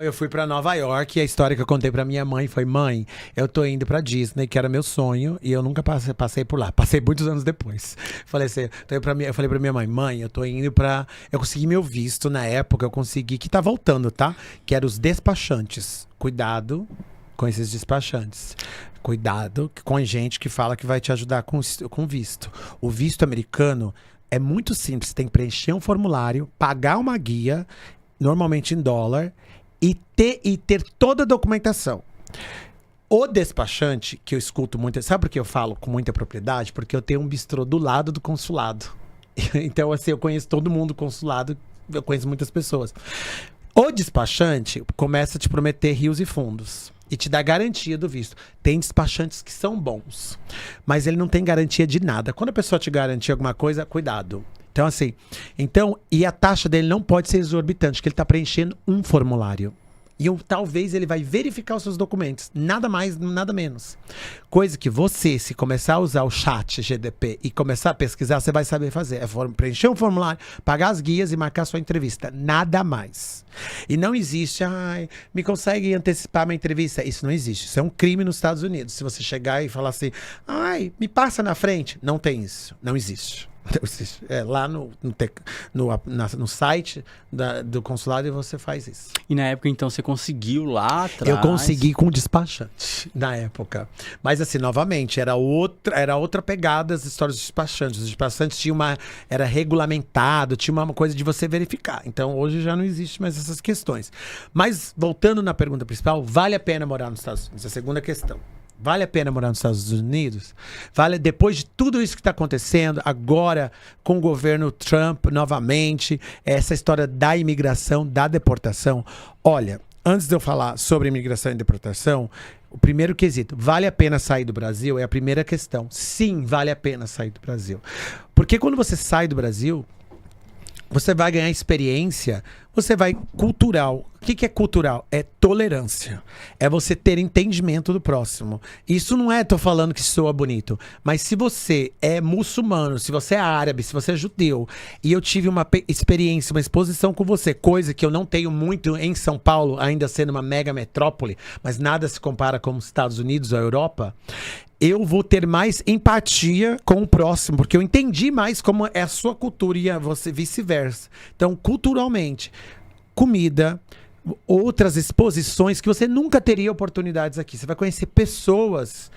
Eu fui pra Nova York e a história que eu contei pra minha mãe foi: mãe, eu tô indo pra Disney, que era meu sonho, e eu nunca passei por lá. Passei muitos anos depois. Falei assim, eu falei pra minha mãe: mãe, eu tô indo pra. Eu consegui meu visto na época, eu consegui, que tá voltando, tá? Que era os despachantes. Cuidado com esses despachantes. Cuidado com gente que fala que vai te ajudar com visto. O visto americano é muito simples. Você tem que preencher um formulário, pagar uma guia, normalmente em dólar, e ter toda a documentação. O despachante, que eu escuto muito, sabe por que eu falo com muita propriedade? Porque eu tenho um bistrô do lado do consulado. Então, assim, eu conheço todo mundo do consulado, eu conheço muitas pessoas. O despachante começa a te prometer rios e fundos e te dá garantia do visto. Tem despachantes que são bons, mas ele não tem garantia de nada. Quando a pessoa te garantir alguma coisa, cuidado. Então, assim, e a taxa dele não pode ser exorbitante, porque ele está preenchendo um formulário. E talvez ele vai verificar os seus documentos. Nada mais, nada menos. Coisa que você, se começar a usar o chat GDP e começar a pesquisar, você vai saber fazer. É preencher um formulário, pagar as guias e marcar sua entrevista. Nada mais. E não existe, me consegue antecipar minha entrevista? Isso não existe. Isso é um crime nos Estados Unidos. Se você chegar e falar assim, me passa na frente. Não tem isso. Não existe. Lá no site do consulado você faz isso. E na época, então, você conseguiu lá atrás? Eu consegui com despachante na época. Mas assim, novamente, era outra pegada as histórias dos despachantes. Os despachantes era regulamentado, tinha uma coisa de você verificar. Então hoje já não existe mais essas questões. Mas voltando na pergunta principal, vale a pena morar nos Estados Unidos? A segunda questão. Vale a pena morar nos Estados Unidos? Vale, depois de tudo isso que está acontecendo, agora com o governo Trump novamente, essa história da imigração, da deportação. Olha, antes de eu falar sobre imigração e deportação, o primeiro quesito, vale a pena sair do Brasil? É a primeira questão. Sim, vale a pena sair do Brasil. Porque quando você sai do Brasil, você vai ganhar experiência, você vai cultural. O que é cultural? É tolerância. É você ter entendimento do próximo. Isso não tô falando que soa bonito, mas se você é muçulmano, se você é árabe, se você é judeu, e eu tive uma experiência, uma exposição com você, coisa que eu não tenho muito em São Paulo, ainda sendo uma mega metrópole, mas nada se compara com os Estados Unidos ou a Europa, eu vou ter mais empatia com o próximo, porque eu entendi mais como é a sua cultura e você vice-versa. Então, culturalmente, comida, outras exposições que você nunca teria oportunidades aqui. Você vai conhecer pessoas.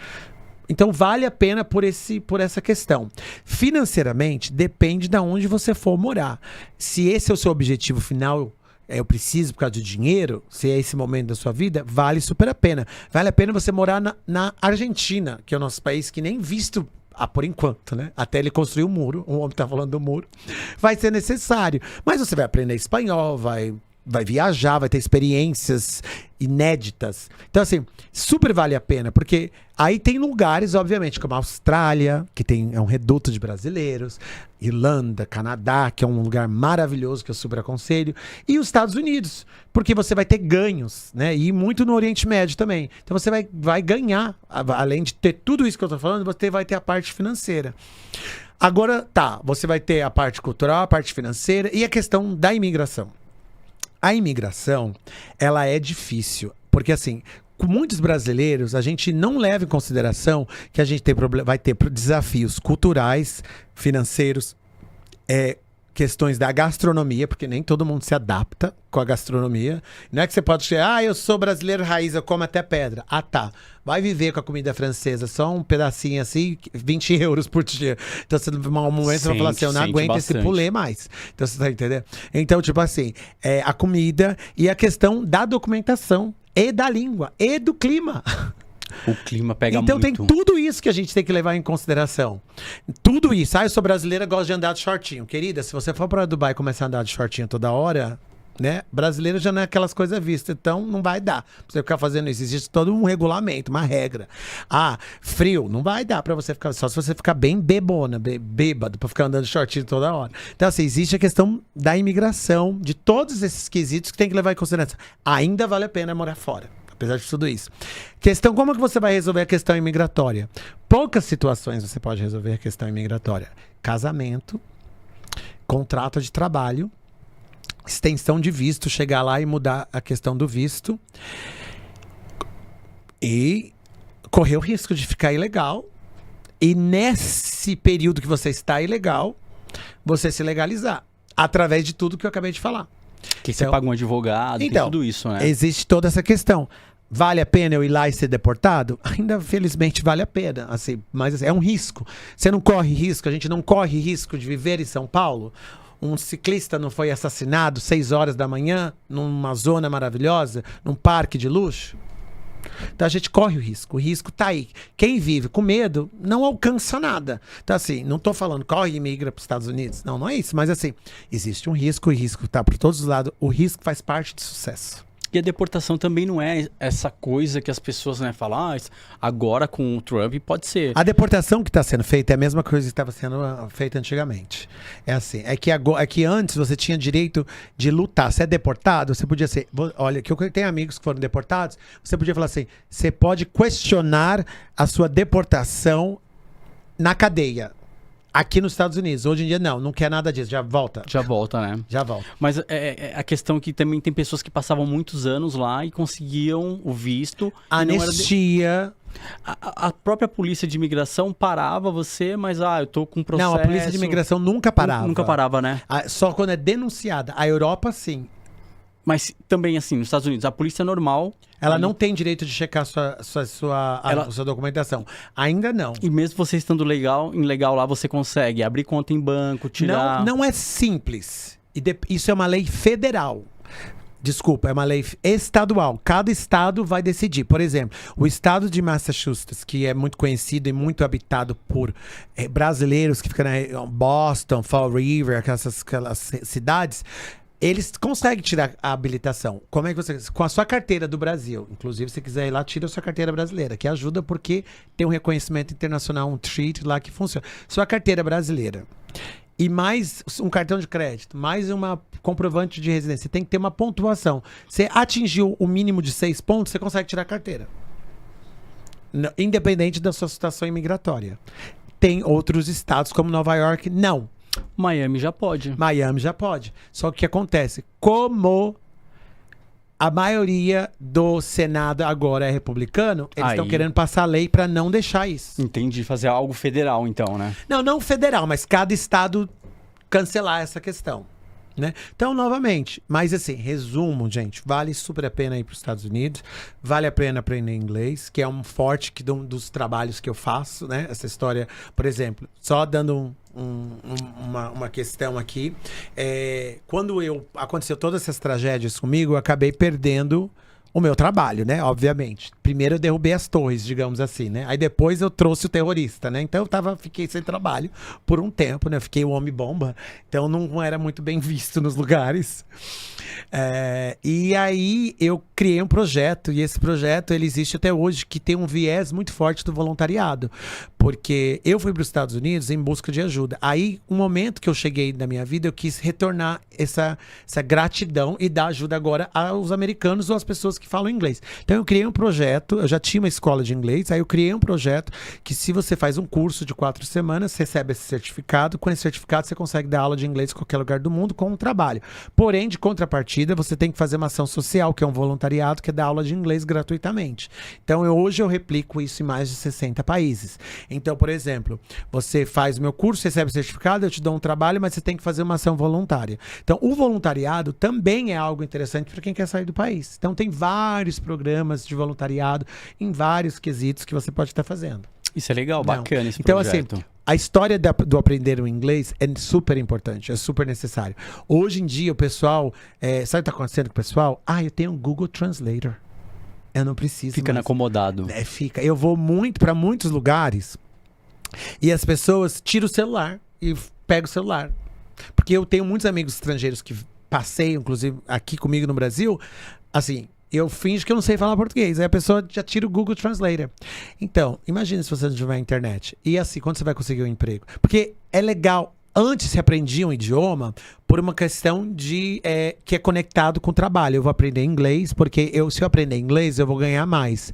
Então, vale a pena por essa questão. Financeiramente, depende de onde você for morar. Se esse é o seu objetivo final, eu preciso por causa de dinheiro, se é esse momento da sua vida, vale super a pena. Vale a pena você morar na Argentina, que é o nosso país que nem visto por enquanto, né? Até ele construir um muro, um homem tá falando do muro, vai ser necessário. Mas você vai aprender espanhol, vai viajar, vai ter experiências inéditas. Então, assim, super vale a pena, porque aí tem lugares, obviamente, como a Austrália, que é um reduto de brasileiros, Irlanda, Canadá, que é um lugar maravilhoso que eu super aconselho, e os Estados Unidos, porque você vai ter ganhos, né? E muito no Oriente Médio também. Então você vai ganhar, além de ter tudo isso que eu tô falando, você vai ter a parte financeira. Agora, você vai ter a parte cultural, a parte financeira e a questão da imigração. A imigração, ela é difícil, porque assim, com muitos brasileiros, a gente não leva em consideração que a gente vai ter desafios culturais, financeiros, questões da gastronomia, porque nem todo mundo se adapta com a gastronomia. Não é que você pode chegar, eu sou brasileiro raiz, eu como até pedra. Vai viver com a comida francesa, só um pedacinho assim, 20 euros por dia. Então, um momento você vai falar assim, eu não aguento esse pulê mais. Então, você tá entendendo? Então, tipo assim, a comida e a questão da documentação e da língua e do clima. O clima pega então, muito. Então tem tudo isso que a gente tem que levar em consideração. Tudo isso. Eu sou brasileira, gosto de andar de shortinho. Querida, se você for para Dubai e começar a andar de shortinho toda hora, né? Brasileiro já não é aquelas coisas vistas. Então não vai dar pra você ficar fazendo isso. Existe todo um regulamento, uma regra. Frio, não vai dar pra você ficar. Só se você ficar bem bêbado, pra ficar andando de shortinho toda hora. Então, assim, existe a questão da imigração, de todos esses quesitos que tem que levar em consideração. Ainda vale a pena morar fora. Apesar de tudo isso. Questão, como é que você vai resolver a questão imigratória? Poucas situações você pode resolver a questão imigratória. Casamento, contrato de trabalho, extensão de visto, chegar lá e mudar a questão do visto. E correr o risco de ficar ilegal. E nesse período que você está ilegal, você se legalizar. Através de tudo que eu acabei de falar. Que você paga um advogado, tem tudo isso, né? Existe toda essa questão. Vale a pena eu ir lá e ser deportado? Ainda, felizmente, vale a pena. Assim, mas assim, é um risco. Você não corre risco, a gente não corre risco de viver em São Paulo? Um ciclista não foi assassinado 6 horas da manhã, numa zona maravilhosa, num parque de luxo? Então a gente corre o risco tá aí. Quem vive com medo não alcança nada. Então assim, não tô falando corre e migra para os Estados Unidos, não é isso, mas assim, existe um risco, o risco tá por todos os lados, o risco faz parte do sucesso. E a deportação também não é essa coisa que as pessoas, né, falam, agora com o Trump pode ser. A deportação que está sendo feita é a mesma coisa que estava sendo feita antigamente. É assim, é que antes você tinha direito de lutar. Se é deportado, você podia ser... Olha, que eu tenho amigos que foram deportados, você podia falar assim, você pode questionar a sua deportação na cadeia. Aqui nos Estados Unidos. Hoje em dia, não quer nada disso. Já volta. Já volta, né? Já volta. Mas a questão é que também tem pessoas que passavam muitos anos lá e conseguiam o visto. Anistia. A própria polícia de imigração parava você, mas eu tô com processo... Não, a polícia de imigração nunca parava. Nunca parava, né? Só quando é denunciada. A Europa, sim. Mas também, assim, nos Estados Unidos, a polícia normal... Ela não tem direito de checar a sua documentação. Ainda não. E mesmo você estando ilegal lá, você consegue abrir conta em banco, tirar... Não é simples. Isso é uma lei federal. Desculpa, é uma lei estadual. Cada estado vai decidir. Por exemplo, o estado de Massachusetts, que é muito conhecido e muito habitado por brasileiros que ficam em Boston, Fall River, aquelas cidades... Eles conseguem tirar a habilitação. Como é que você... Com a sua carteira do Brasil. Inclusive, se você quiser ir lá, tira a sua carteira brasileira. Que ajuda porque tem um reconhecimento internacional, um treat lá que funciona. Sua carteira brasileira. E mais um cartão de crédito. Mais uma comprovante de residência. Você tem que ter uma pontuação. Você atingiu o mínimo de 6 pontos, você consegue tirar a carteira. Independente da sua situação imigratória. Tem outros estados, como Nova York, não. Miami já pode. Miami já pode. Só que o que acontece? Como a maioria do Senado agora é republicano, eles estão querendo passar a lei para não deixar isso. Entendi. Fazer algo federal, então, né? Não federal, mas cada estado cancelar essa questão. Né? Então, novamente, mas assim, resumo, gente, vale super a pena ir para os Estados Unidos, vale a pena aprender inglês, que é um forte dos trabalhos que eu faço, né? Essa história, por exemplo, só dando uma questão aqui, quando aconteceu todas essas tragédias comigo, eu acabei perdendo o meu trabalho, né? Obviamente. Primeiro eu derrubei as torres, digamos assim, né? Aí depois eu trouxe o terrorista, né? Então fiquei sem trabalho por um tempo, né? Fiquei o homem-bomba. Então não era muito bem visto nos lugares. E aí eu criei um projeto, e esse projeto ele existe até hoje, que tem um viés muito forte do voluntariado. Porque eu fui para os Estados Unidos em busca de ajuda. Aí, um momento que eu cheguei na minha vida, eu quis retornar essa gratidão e dar ajuda agora aos americanos ou às pessoas que falam inglês. Então, eu criei um projeto, eu já tinha uma escola de inglês, aí eu criei um projeto que se você faz um curso de 4 semanas, você recebe esse certificado. Com esse certificado, você consegue dar aula de inglês em qualquer lugar do mundo com um trabalho. Porém, de contrapartida, você tem que fazer uma ação social, que é um voluntariado, que é dar aula de inglês gratuitamente. Então, hoje eu replico isso em mais de 60 países. Então, por exemplo, você faz o meu curso, recebe o certificado, eu te dou um trabalho, mas você tem que fazer uma ação voluntária. Então, o voluntariado também é algo interessante para quem quer sair do país. Então, tem vários programas de voluntariado em vários quesitos que você pode estar fazendo. Isso é legal, bacana esse então, projeto. Assim, a história do aprender o inglês é super importante, é super necessário. Hoje em dia, o pessoal... sabe o que está acontecendo com o pessoal? Eu tenho um Google Translator. Eu não preciso Fica mais. acomodado. Fica. Eu vou para muitos lugares e as pessoas tiram o celular e pegam o celular. Porque eu tenho muitos amigos estrangeiros que passeiam, inclusive, aqui comigo no Brasil. Assim, eu finjo que eu não sei falar português. Aí a pessoa já tira o Google Translator. Então, imagine se você não tiver internet. E assim, quando você vai conseguir um emprego? Porque é legal... Antes se aprendia um idioma por uma questão de que é conectado com o trabalho. Eu vou aprender inglês, porque se eu aprender inglês, eu vou ganhar mais.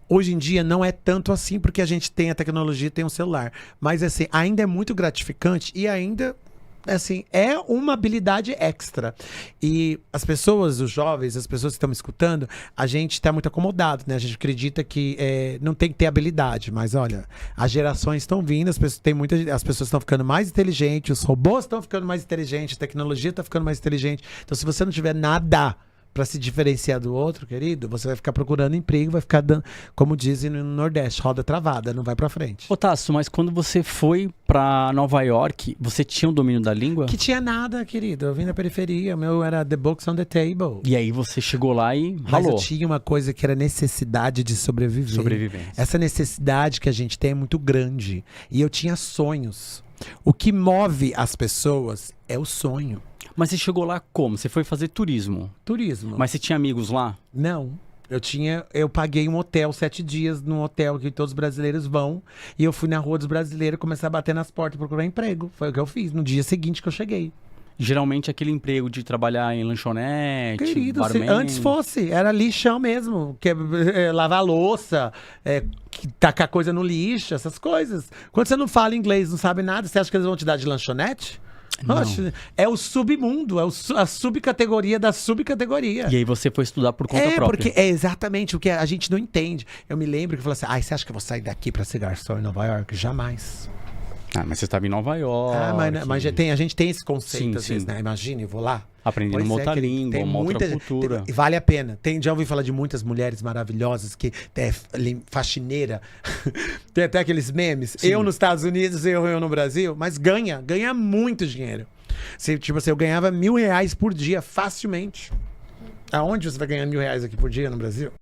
Hoje em dia não é tanto assim, porque a gente tem a tecnologia, tem um celular. Mas assim, ainda é muito gratificante e ainda assim, é uma habilidade extra. E as pessoas, os jovens, as pessoas que estão me escutando, a gente tá muito acomodado, né? A gente acredita que não tem que ter habilidade. Mas olha, as gerações estão vindo, as pessoas estão ficando mais inteligentes, os robôs estão ficando mais inteligentes, a tecnologia está ficando mais inteligente. Então, se você não tiver nada pra se diferenciar do outro, querido, você vai ficar procurando emprego, vai ficar dando, como dizem no Nordeste, roda travada, não vai pra frente. Ô, Tasso, mas quando você foi pra Nova York, você tinha o domínio da língua? Que tinha nada, querido. Eu vim da periferia, o meu era the books on the table. E aí você chegou lá e Mas ralou. eu tinha uma coisa que era necessidade de sobreviver. Sobrevivência. Essa necessidade que a gente tem é muito grande. E eu tinha sonhos. O que move as pessoas é o sonho. Mas você chegou lá como? Você foi fazer turismo. Turismo. Mas você tinha amigos lá? Não. Eu paguei um hotel 7 dias num hotel que todos os brasileiros vão. E eu fui na rua dos brasileiros começar a bater nas portas e procurar emprego. Foi o que eu fiz no dia seguinte que eu cheguei. Geralmente aquele emprego de trabalhar em lanchonete, Querido, barman. antes fosse, era lixão mesmo. Lavar louça, tacar coisa no lixo, essas coisas. Quando você não fala inglês, não sabe nada, você acha que eles vão te dar de lanchonete? Não. Oxe, é o submundo, a subcategoria da subcategoria. E aí você foi estudar por conta própria. Porque é exatamente o que a gente não entende. Eu me lembro que eu falei assim, você acha que eu vou sair daqui pra ser garçom em Nova York? Jamais. Ah, mas você estava em Nova York. Mas a gente tem esse conceito, Sim, às vezes, sim. né? Imagina, eu vou lá. Aprendendo uma outra querido, língua, tem uma outra muita- cultura. vale a pena. Já ouvi falar de muitas mulheres maravilhosas que faxineira. Tem até aqueles memes. Sim. Eu nos Estados Unidos, eu no Brasil. Mas ganha muito dinheiro. Tipo assim, eu ganhava R$1.000 por dia, facilmente. Aonde você vai ganhar R$1.000 aqui por dia no Brasil?